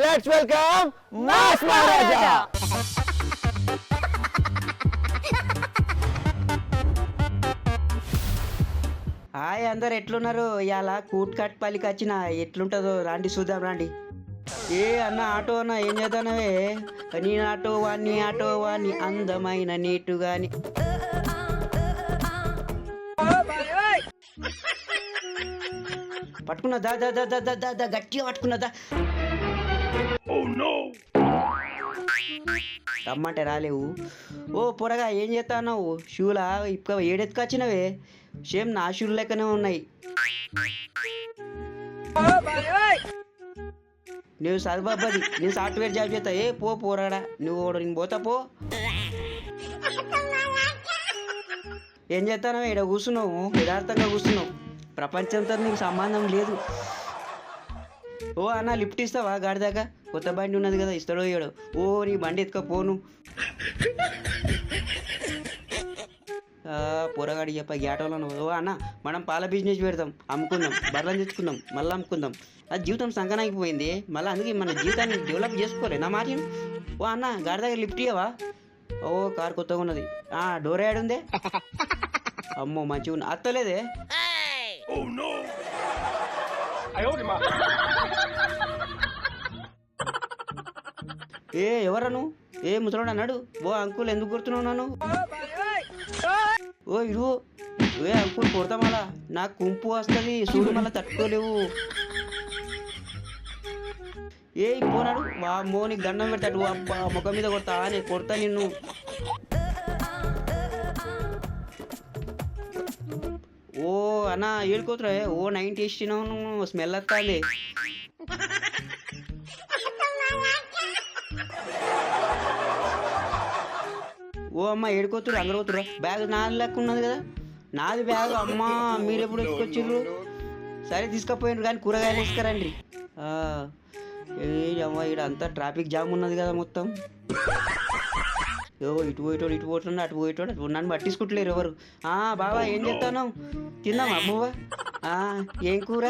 Let's welcome mass Maharaja. Hi అందరు ఎట్లున్నారు? ఇవాళ కూట్ కట్ పల్లికి వచ్చిన ఎట్లుంటుందో రాండి చూద్దాం రండి. ఏ అన్న ఆటో అన్న ఏం చేద్దానవే? నీ ఆటో వాణ్ణి అందమైన నీటు గాని పట్టుకున్నదా దా దా దా దా దా గట్టిగా పట్టుకున్నదా? రమ్మంటే రాలేవు. ఓ పొరగా ఏం చేస్తావు? షూలా ఇప్పుడు ఏడెత్తుకొచ్చినవే? సేమ్ నా షూలు లెక్కనే ఉన్నాయి. నువ్వు చదువుబ్బది, నేను సాఫ్ట్వేర్ జాబ్ చేస్తా. ఏ పో పోరాడా నువ్వు, నేను పోతా పో. ఏం చేస్తానో ఇక్కడ కూర్చున్నావు, యథార్థంగా కూర్చున్నావు. ప్రపంచంతో నీకు సంబంధం లేదు. ఓ అన్న లిఫ్ట్ ఇస్తావా? గాడి దాకా కొత్త బండి ఉన్నది కదా, ఇస్తాడో ఇయ్యాడు. ఓ నీ బండి ఎత్తుకపోను. పొరగాడి చెప్ప గ్యాటోలను. ఓ అన్న మనం పాల బిజినెస్ పెడతాం, అమ్ముకుందాం, బర్రెలు తెచ్చుకుందాం, మళ్ళీ అమ్ముకుందాం. అది జీవితం సంకనాగిపోయింది మళ్ళీ, అందుకే మన జీవితాన్ని డెవలప్ చేసుకోలే నా మాట. ఓ అన్న గాడి దగ్గర లిఫ్ట్ ఇవ్వవా? ఓ కారు కొత్తగా ఉన్నది. డోర్ యాడ్ ఉందే. అమ్మో మంచిగా ఉన్న అత్తలేదే. ఏ ఎవరను? ఏ ముసలోడు అన్నాడు. ఓ అంకుల్ ఎందుకు గుర్తున్నావు నన్ను? ఓ ఇడు. ఏ అంకుల్ కొడతా మళ్ళా, నాకు కుంపు వస్తుంది చూడు, మళ్ళీ తట్టుకోలేవు. ఏ పోనాడు వామ్మో, నీకు దండం పెడతాడు. అబ్బా ముఖం మీద కొడతా, నేను కొడతా నిన్ను. ఓ అన్న ఏడుకోతురా? ఓ 90 ఇచ్చినావు, స్మెల్ వస్తుంది. ఓ అమ్మ ఏడుకోతురు, అందరు పోతురా. బ్యాగ్ నాది లెక్క ఉన్నది కదా, నాది బ్యాగ్. అమ్మ మీరు ఎప్పుడు ఎత్తుకొచ్చిర్రు? సరే తీసుకుపోయినారు కానీ కూరగాయలు తీసుకురండి. అమ్మ ఇక్కడ అంతా ట్రాఫిక్ జామ్ ఉన్నది కదా మొత్తం. ఓ ఇటు పోయేటోడు ఇటు పోతున్నాడు, అటు పోయేటోడు అటు. నన్ను పట్టించుకుంటలేరు ఎవరు. బాబా ఏం చెప్తాను? తిందామా అమ్మవ్వ? ఏం కూర?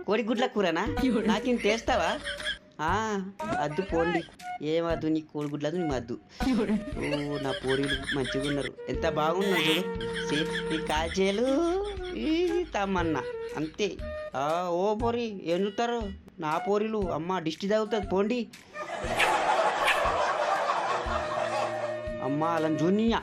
కోడిగుడ్ల కూరనా? నాకు ఇంత చేస్తావా? అద్దు పోండి, ఏమద్దు నీ కోడిగుడ్లదు, నీ మద్దు. ఓ నా పోరీలు మంచిగా ఉన్నారు, ఎంత బాగున్నారు చూడు. ఈ కాజేలు ఈ తమ్మన్న అంతే. ఓ పోరి ఏం చూస్తారు నా పోరీలు? అమ్మ దిష్టి తగ్గుతుంది పోండి. అమ్మ అలా జూనియా.